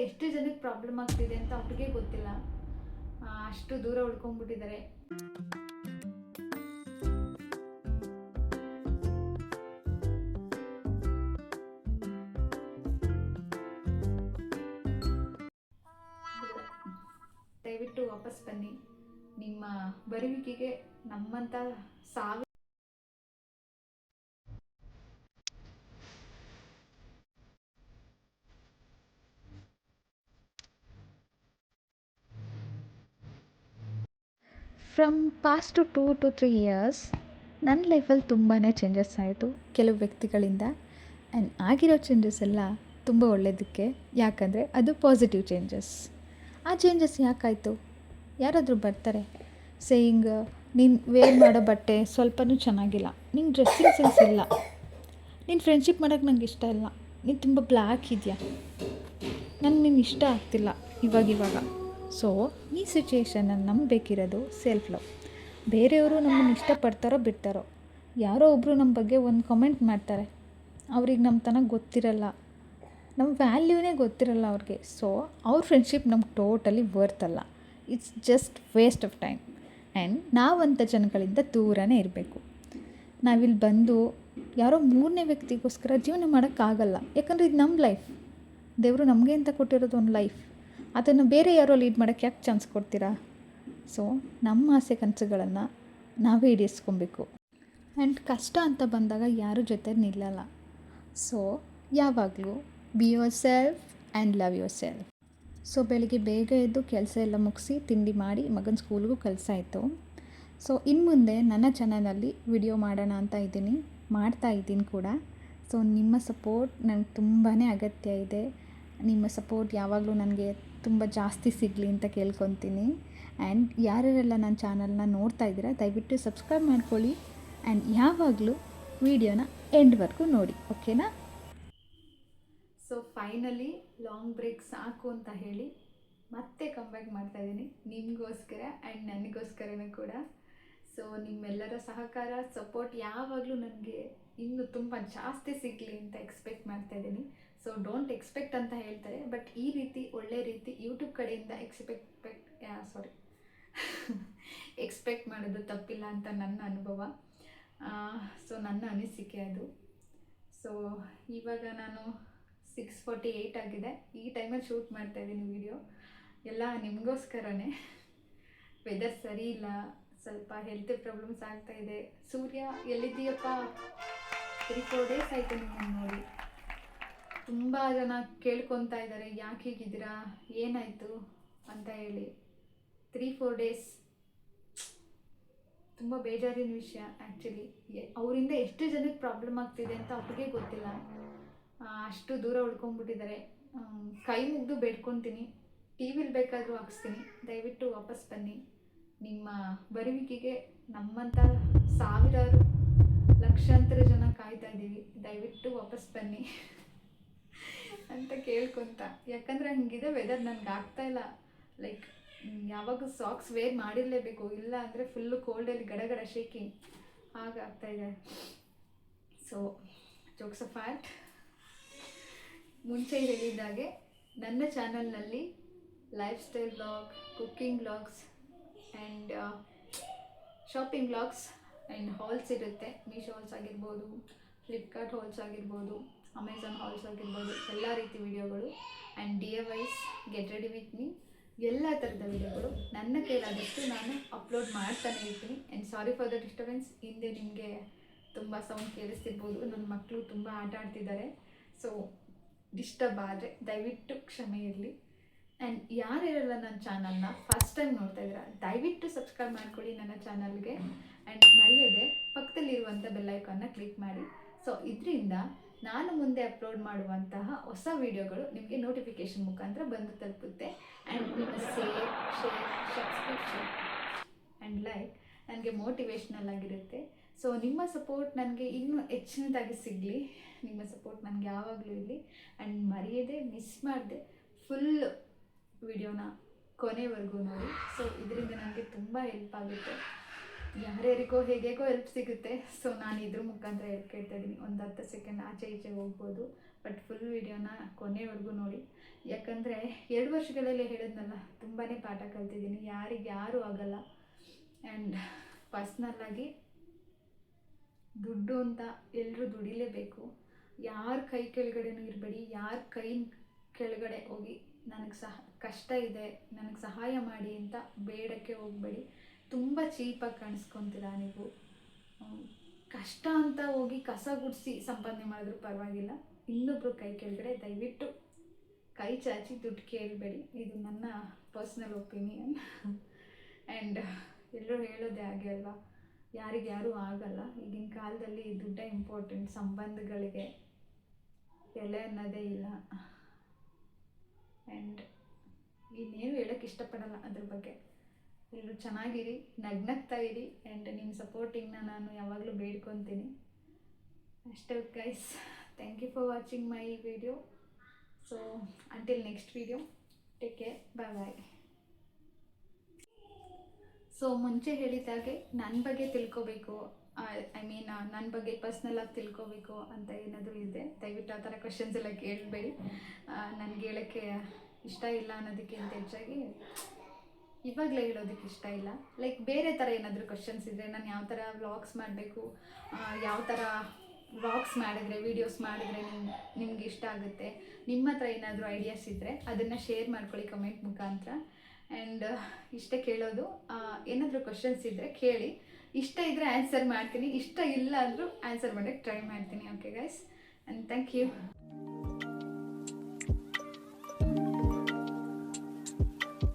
ಎಷ್ಟು ಜನಕ್ಕೆ ಪ್ರಾಬ್ಲಮ್ ಆಗ್ತಿದೆ ಅಂತ ಅವ್ರಿಗೆ ಗೊತ್ತಿಲ್ಲ. ಅಷ್ಟು ದೂರ ಉಳ್ಕೊಂಡ್ಬಿಟ್ಟಿದ್ದಾರೆ. ದಯವಿಟ್ಟು ವಾಪಸ್ ಬನ್ನಿ. ನಿಮ್ಮ ಬರುವಿಕೆಗೆ ನಮ್ಮಂಥ ಸಾವಿರ ಫ್ರಮ್ ಪಾಸ್ಟ್ 2 to 3 ಇಯರ್ಸ್ ನನ್ನ ಲೈಫಲ್ಲಿ ತುಂಬಾ ಚೇಂಜಸ್ ಆಯಿತು ಕೆಲವು ವ್ಯಕ್ತಿಗಳಿಂದ. ಆ್ಯಂಡ್ ಆಗಿರೋ ಚೇಂಜಸ್ ಎಲ್ಲ ತುಂಬ ಒಳ್ಳೆಯದಕ್ಕೆ, ಯಾಕಂದರೆ ಅದು ಪಾಸಿಟಿವ್ ಚೇಂಜಸ್. ಆ ಚೇಂಜಸ್ ಯಾಕಾಯಿತು? ಯಾರಾದರೂ ಬರ್ತಾರೆ ಸೇಯಿಂಗ್, ನೀನು ವೇರ್ ಮಾಡೋ ಬಟ್ಟೆ ಸ್ವಲ್ಪನೂ ಚೆನ್ನಾಗಿಲ್ಲ, ನಿನ್ನ ಡ್ರೆಸ್ಸಿಂಗ್ ಸೆನ್ಸ್ ಇಲ್ಲ, ನೀನು ಫ್ರೆಂಡ್ಶಿಪ್ ಮಾಡೋಕ್ಕೆ ನಂಗೆ ಇಷ್ಟ ಇಲ್ಲ, ನೀನು ತುಂಬ ಬ್ಲ್ಯಾಕ್ ಇದೆಯಾ, ನನಗೆ ನೀನು ಇಷ್ಟ ಆಗ್ತಿಲ್ಲ ಇವಾಗ. ಸೊ ಈ ಸಿಚುಯೇಷನಲ್ಲಿ ನಮ್ಗೆ ಬೇಕಿರೋದು ಸೆಲ್ಫ್ ಲವ್. ಬೇರೆಯವರು ನಮ್ಮನ್ನು ಇಷ್ಟಪಡ್ತಾರೋ ಬಿಡ್ತಾರೋ, ಯಾರೋ ಒಬ್ಬರು ನಮ್ಮ ಬಗ್ಗೆ ಒಂದು ಕಮೆಂಟ್ ಮಾಡ್ತಾರೆ, ಅವ್ರಿಗೆ ನಮ್ಮ ತನಕ ಗೊತ್ತಿರಲ್ಲ, ನಮ್ಮ ವ್ಯಾಲ್ಯೂನೇ ಗೊತ್ತಿರಲ್ಲ ಅವ್ರಿಗೆ. ಸೊ ಅವ್ರ ಫ್ರೆಂಡ್ಶಿಪ್ ನಮ್ಗೆ ಟೋಟಲಿ ವರ್ತಲ್ಲ. It's just waste of time. And ನಾವಂಥ ಜನಗಳಿಂದ ದೂರನೇ ಇರಬೇಕು. ನಾವಿಲ್ಲಿ ಬಂದು ಯಾರೋ ಮೂರನೇ ವ್ಯಕ್ತಿಗೋಸ್ಕರ ಜೀವನ ಮಾಡೋಕ್ಕಾಗಲ್ಲ. ಯಾಕಂದರೆ ಇದು ನಮ್ಮ ಲೈಫ್, ದೇವರು ನಮಗೆ ಅಂತ ಕೊಟ್ಟಿರೋದು ಒಂದು ಲೈಫ್. ಅದನ್ನು ಬೇರೆ ಯಾರೋ ಲೀಡ್ ಮಾಡೋಕ್ಕೆ ಯಾಕೆ ಚಾನ್ಸ್ ಕೊಡ್ತೀರಾ? ಸೊ ನಮ್ಮ ಆಸೆ ಕನಸುಗಳನ್ನು ನಾವೇ ಈಡೇರಿಸ್ಕೊಬೇಕು. ಆ್ಯಂಡ್ ಕಷ್ಟ ಅಂತ ಬಂದಾಗ ಯಾರ ಜೊತೆ ನಿಲ್ಲಲ್ಲ. ಸೊ ಯಾವಾಗಲೂ be your self and love your self. So ಬೆಳಿಗ್ಗೆ ಬೇಗ ಎದ್ದು ಕೆಲಸ ಎಲ್ಲ ಮುಗಿಸಿ ತಿಂಡಿ ಮಾಡಿ ಮಗನ ಸ್ಕೂಲ್ಗೂ ಕಳಿಸಾಯಿತು. ಸೊ ಇನ್ನು ಮುಂದೆ ನನ್ನ ಚಾನಲಲ್ಲಿ ವಿಡಿಯೋ ಮಾಡೋಣ ಅಂತ ಮಾಡ್ತಾ ಇದ್ದೀನಿ ಕೂಡ. ಸೊ ನಿಮ್ಮ ಸಪೋರ್ಟ್ ನನಗೆ ತುಂಬಾ ಅಗತ್ಯ ಇದೆ. ನಿಮ್ಮ ಸಪೋರ್ಟ್ ಯಾವಾಗಲೂ ನನಗೆ ತುಂಬ ಜಾಸ್ತಿ ಸಿಗಲಿ ಅಂತ ಕೇಳ್ಕೊತೀನಿ. ಆ್ಯಂಡ್ ಯಾರ್ಯಾರೆಲ್ಲ ನನ್ನ ಚಾನಲ್ನ ನೋಡ್ತಾ ಇದ್ದೀರಾ ದಯವಿಟ್ಟು ಸಬ್ಸ್ಕ್ರೈಬ್ ಮಾಡ್ಕೊಳ್ಳಿ. ಆ್ಯಂಡ್ ಯಾವಾಗಲೂ ವೀಡಿಯೋನ ಎಂಡ್ವರೆಗೂ ನೋಡಿ, ಓಕೆನಾ? ಸೊ ಫೈನಲಿ ಲಾಂಗ್ ಬ್ರೇಕ್ ಸಾಕು ಅಂತ ಹೇಳಿ ಮತ್ತೆ ಕಂಬ್ಯಾಕ್ ಮಾಡ್ತಾಯಿದ್ದೀನಿ ನಿಮಗೋಸ್ಕರ ಆ್ಯಂಡ್ ನನಗೋಸ್ಕರನೂ ಕೂಡ. ಸೊ ನಿಮ್ಮೆಲ್ಲರ ಸಹಕಾರ ಸಪೋರ್ಟ್ ಯಾವಾಗಲೂ ನನಗೆ ಇನ್ನೂ ತುಂಬ ಜಾಸ್ತಿ ಸಿಗಲಿ ಅಂತ ಎಕ್ಸ್ಪೆಕ್ಟ್ ಮಾಡ್ತಾಯಿದ್ದೀನಿ. ಸೊ ಡೋಂಟ್ ಎಕ್ಸ್ಪೆಕ್ಟ್ ಅಂತ ಹೇಳ್ತಾರೆ, ಬಟ್ ಈ ರೀತಿ ಒಳ್ಳೆ ರೀತಿ ಯೂಟ್ಯೂಬ್ ಕಡೆಯಿಂದ ಎಕ್ಸ್ಪೆಕ್ಟ್ ಮಾಡೋದು ತಪ್ಪಿಲ್ಲ ಅಂತ ನನ್ನ ಅನುಭವ. ಸೊ ನನ್ನ ಅನಿಸಿಕೆ ಅದು. ಸೊ ಇವಾಗ ನಾನು 6:48 ಆಗಿದೆ. ಈ ಟೈಮಲ್ಲಿ ಶೂಟ್ ಮಾಡ್ತಾಯಿದ್ದೀನಿ ವಿಡಿಯೋ ಎಲ್ಲ ನಿಮಗೋಸ್ಕರನೇ. ವೆದರ್ ಸರಿ ಇಲ್ಲ, ಸ್ವಲ್ಪ ಹೆಲ್ತ್ ಪ್ರಾಬ್ಲಮ್ಸ್ ಆಗ್ತಾಯಿದೆ. ಸೂರ್ಯ ಎಲ್ಲಿದ್ದೀಯಪ್ಪ? 3-4 ಡೇಸ್ ಆಯಿತು ನಿಮ್ಮನ್ನು ನೋಡಿ. ತುಂಬ ಜನ ಕೇಳ್ಕೊತಾ ಇದ್ದಾರೆ, ಯಾಕೆ ಹೀಗಿದ್ದೀರಾ, ಏನಾಯಿತು ಅಂತ ಹೇಳಿ. 3-4 ಡೇಸ್ ತುಂಬ ಬೇಜಾರಿನ ವಿಷಯ ಆ್ಯಕ್ಚುಲಿ. ಅವರಿಂದ ಎಷ್ಟು ಜನಕ್ಕೆ ಪ್ರಾಬ್ಲಮ್ ಆಗ್ತಿದೆ ಅಂತ ಅವ್ರಿಗೆ ಗೊತ್ತಿಲ್ಲ. ಅಷ್ಟು ದೂರ ಉಳ್ಕೊಂಡ್ಬಿಟ್ಟಿದ್ದಾರೆ. ಕೈ ಮುಗಿದು ಬೇಡ್ಕೊತೀನಿ, ಟಿ ವಿಲಿ ಬೇಕಾದರೂ ಹಾಕ್ಸ್ತೀನಿ, ದಯವಿಟ್ಟು ವಾಪಸ್ ಬನ್ನಿ. ನಿಮ್ಮ ಬರುವಿಕೆಗೆ ನಮ್ಮಂಥ ಸಾವಿರಾರು ಲಕ್ಷಾಂತರ ಜನ ಕಾಯ್ತಾ ಇದ್ದೀವಿ, ದಯವಿಟ್ಟು ವಾಪಸ್ ಬನ್ನಿ ಅಂತ ಕೇಳ್ಕೊತ. ಯಾಕಂದರೆ ಹಂಗಿದೆ ವೆದರ್, ನನಗೆ ಆಗ್ತಾಯಿಲ್ಲ. ಲೈಕ್ ಯಾವಾಗ ಸಾಕ್ಸ್ ವೇರ್ ಮಾಡಿರಲೇಬೇಕು, ಇಲ್ಲ ಅಂದರೆ ಫುಲ್ಲು ಕೋಲ್ಡಲ್ಲಿ ಗಡಗಡ ಶೇಕಿಂಗ್ ಹಾಗಾಗ್ತಾಯಿದೆ. ಸೊ ಜೋಕ್ಸ್ ಆಫ್ ಫ್ಯಾಕ್ಟ್, ಮುಂಚೆ ಹೇಳಿದಾಗೆ ನನ್ನ ಚಾನಲ್ನಲ್ಲಿ life style vlog, cooking vlogs and shopping vlogs and hauls ಇರುತ್ತೆ. ಮೀಶೋ ಹಾಲ್ಸ್ ಆಗಿರ್ಬೋದು, ಫ್ಲಿಪ್ಕಾರ್ಟ್ ಹಾಲ್ಸ್ ಆಗಿರ್ಬೋದು, ಅಮೆಝಾನ್ ಹಾಲ್ಸ್ ಆಗಿರ್ಬೋದು, ಎಲ್ಲ ರೀತಿ ವಿಡಿಯೋಗಳು and DIYs, get ready with me, ಎಲ್ಲ ಥರದ ವಿಡಿಯೋಗಳು ನನ್ನ ಕೈಲಾದಷ್ಟು ನಾನು ಅಪ್ಲೋಡ್ ಮಾಡ್ತಾನೆ ಇರ್ತೀನಿ. And sorry for the disturbance. ಹಿಂದೆ ನಿಮಗೆ ತುಂಬ ಸೌಂಡ್ ಕೇಳಿಸ್ತಿರ್ಬೋದು, ನನ್ನ ಮಕ್ಕಳು ತುಂಬ ಆಟ ಆಡ್ತಿದ್ದಾರೆ. ಸೊ ಡಿಸ್ಟರ್ಬ್ ಆದರೆ ದಯವಿಟ್ಟು ಕ್ಷಮೆ ಇರಲಿ. ಆ್ಯಂಡ್ ಯಾರಿರಲ್ಲ ನನ್ನ ಚಾನಲ್ನ ಫಸ್ಟ್ ಟೈಮ್ ನೋಡ್ತಾ ಇದ್ದೀರಾ ದಯವಿಟ್ಟು ಸಬ್ಸ್ಕ್ರೈಬ್ ಮಾಡ್ಕೊಳ್ಳಿ ನನ್ನ ಚಾನಲ್ಗೆ. ಆ್ಯಂಡ್ ಮರೆಯದೆ ಪಕ್ಕದಲ್ಲಿರುವಂಥ ಬೆಲ್ಲೈಕನ್ನ ಕ್ಲಿಕ್ ಮಾಡಿ. ಸೊ ಇದರಿಂದ ನಾನು ಮುಂದೆ ಅಪ್ಲೋಡ್ ಮಾಡುವಂತಹ ಹೊಸ ವಿಡಿಯೋಗಳು ನಿಮಗೆ ನೋಟಿಫಿಕೇಷನ್ ಮುಖಾಂತರ ಬಂದು ತಲುಪುತ್ತೆ. ಆ್ಯಂಡ್ ನಿಮ್ಮ ಶೇರ್, ಸಬ್ಸ್ಕ್ರಿಪ್ಷನ್ ಆ್ಯಂಡ್ ಲೈಕ್ ನನಗೆ ಮೋಟಿವೇಶ್ನಲ್ ಆಗಿರುತ್ತೆ. ಸೊ ನಿಮ್ಮ ಸಪೋರ್ಟ್ ನನಗೆ ಇನ್ನೂ ಹೆಚ್ಚಿನದಾಗಿ ಸಿಗಲಿ. ನಿಮ್ಮ ಸಪೋರ್ಟ್ ನನಗೆ ಯಾವಾಗಲೂ ಇರಲಿ. ಆ್ಯಂಡ್ ಮರೆಯದೆ ಮಿಸ್ ಮಾಡದೆ ಫುಲ್ ವಿಡಿಯೋನ ಕೊನೆವರೆಗೂ ನೋಡಿ. ಸೊ ಇದರಿಂದ ನನಗೆ ತುಂಬ ಹೆಲ್ಪ್ ಆಗುತ್ತೆ. ಯಾರ್ಯಾರಿಗೋ ಹೇಗೇಗೋ ಹೆಲ್ಪ್ ಸಿಗುತ್ತೆ. ಸೊ ನಾನು ಇದ್ರ ಮುಖಾಂತರ ಹೆಲ್ಪ್ ಕೇಳ್ತಾ ಇದ್ದೀನಿ. ಒಂದು 10 ಸೆಕೆಂಡ್ ಆಚೆ ಈಚೆ ಹೋಗ್ಬೋದು, ಬಟ್ ಫುಲ್ ವಿಡಿಯೋನ ಕೊನೆವರೆಗೂ ನೋಡಿ. ಯಾಕಂದರೆ 2 ವರ್ಷಗಳಲ್ಲಿ ಹೇಳಿದ್ನಲ್ಲ, ತುಂಬಾ ಪಾಠ ಕಲ್ತಿದ್ದೀನಿ. ಯಾರು ಆಗಲ್ಲ. ಆ್ಯಂಡ್ ಪರ್ಸ್ನಲ್ಲಾಗಿ ದುಡ್ಡು ಅಂತ ಎಲ್ಲರೂ ದುಡಿಲೇಬೇಕು. ಯಾರ ಕೈ ಕೆಳಗಡೆನೂ ಇರಬೇಡಿ. ಯಾರ ಕೈ ಕೆಳಗಡೆ ಹೋಗಿ ನನಗೆ ಕಷ್ಟ ಇದೆ, ನನಗೆ ಸಹಾಯ ಮಾಡಿ ಅಂತ ಬೇಡಕ್ಕೆ ಹೋಗಬೇಡಿ. ತುಂಬ ಚೀಪಾಗಿ ಕಾಣಿಸ್ಕೊತೀರಾ ನೀವು. ಕಷ್ಟ ಅಂತ ಹೋಗಿ ಕಸ ಗುಡಿಸಿ ಸಂಪಾದನೆ ಮಾಡಿದ್ರೂ ಪರವಾಗಿಲ್ಲ. ಇನ್ನೊಬ್ರು ಕೈ ಕೆಳಗಡೆ ದಯವಿಟ್ಟು ಕೈ ಚಾಚಿ ದುಡ್ಡು ಕೇಳಬೇಡಿ. ಇದು ನನ್ನ ಪರ್ಸ್ನಲ್ ಒಪಿನಿಯನ್. ಆ್ಯಂಡ್ ಎಲ್ಲರೂ ಹೇಳೋದೇ ಹಾಗೆ ಅಲ್ವಾ, ಯಾರು ಆಗಲ್ಲ. ಈಗಿನ ಕಾಲದಲ್ಲಿ ದುಡ್ಡೇ ಇಂಪಾರ್ಟೆಂಟ್. ಸಂಬಂಧಗಳಿಗೆ ಬೆಲೆ ಅನ್ನೋದೇ ಇಲ್ಲ. ಆ್ಯಂಡ್ ಇನ್ನೇನು ಹೇಳೋಕ್ಕೆ ಇಷ್ಟಪಡಲ್ಲ ಅದ್ರ ಬಗ್ಗೆ. ಎಲ್ಲರೂ ಚೆನ್ನಾಗಿರಿ, ನಗ್ನಗ್ತಾ ಇರಿ. ಆ್ಯಂಡ್ ನಿಮ್ಮ ಸಪೋರ್ಟಿಂಗ್ನ ನಾನು ಯಾವಾಗಲೂ ಬೇಡ್ಕೊತೀನಿ. ಅಷ್ಟೇ guys. Thank you for watching my video. So until next video, take care, bye. So ಮುಂಚೆ ಹೇಳಿದಾಗೆ ನನ್ನ ಬಗ್ಗೆ ತಿಳ್ಕೊಬೇಕು, ಐ ಮೀನ್ ನನ್ನ ಬಗ್ಗೆ ಪರ್ಸ್ನಲಾಗಿ ತಿಳ್ಕೊಬೇಕು ಅಂತ ಏನಾದರೂ ಇದೆ, ದಯವಿಟ್ಟು ಆ ಥರ ಕ್ವೆಶನ್ಸ್ ಎಲ್ಲ ಕೇಳಬೇಡಿ. ನನಗೆ ಹೇಳೋಕ್ಕೆ ಇಷ್ಟ ಇಲ್ಲ ಅನ್ನೋದಕ್ಕಿಂತ ಹೆಚ್ಚಾಗಿ ಇವಾಗಲೇ ಹೇಳೋದಕ್ಕೆ ಇಷ್ಟ ಇಲ್ಲ. ಲೈಕ್ ಬೇರೆ ಥರ ಏನಾದರೂ ಕ್ವೆಶನ್ಸ್ ಇದ್ದರೆ, ನಾನು ಯಾವ ಥರ ವ್ಲಾಗ್ಸ್ ಮಾಡಬೇಕು, ಯಾವ ಥರ ವ್ಲಾಗ್ಸ್ ಮಾಡಿದರೆ, ವೀಡಿಯೋಸ್ ಮಾಡಿದರೆ ನಿಮ್ಗೆ ಇಷ್ಟ ಆಗುತ್ತೆ, ನಿಮ್ಮ ಹತ್ರ ಏನಾದರೂ ಐಡಿಯಾಸ್ ಇದ್ದರೆ ಅದನ್ನು ಶೇರ್ ಮಾಡ್ಕೊಳ್ಳಿ ಕಮೆಂಟ್ ಮುಖಾಂತರ. ಆ್ಯಂಡ್ ಇಷ್ಟೇ ಕೇಳೋದು. ಏನಾದರೂ ಕ್ವೆಶನ್ಸ್ ಇದ್ದರೆ ಕೇಳಿ. ಇಷ್ಟ ಇದ್ದರೆ ಆನ್ಸರ್ ಮಾಡ್ತೀನಿ, ಇಷ್ಟ ಇಲ್ಲ ಅಂದರೂ ಆನ್ಸರ್ ಮಾಡೋಕ್ಕೆ ಟ್ರೈ ಮಾಡ್ತೀನಿ. Okay guys, and thank you.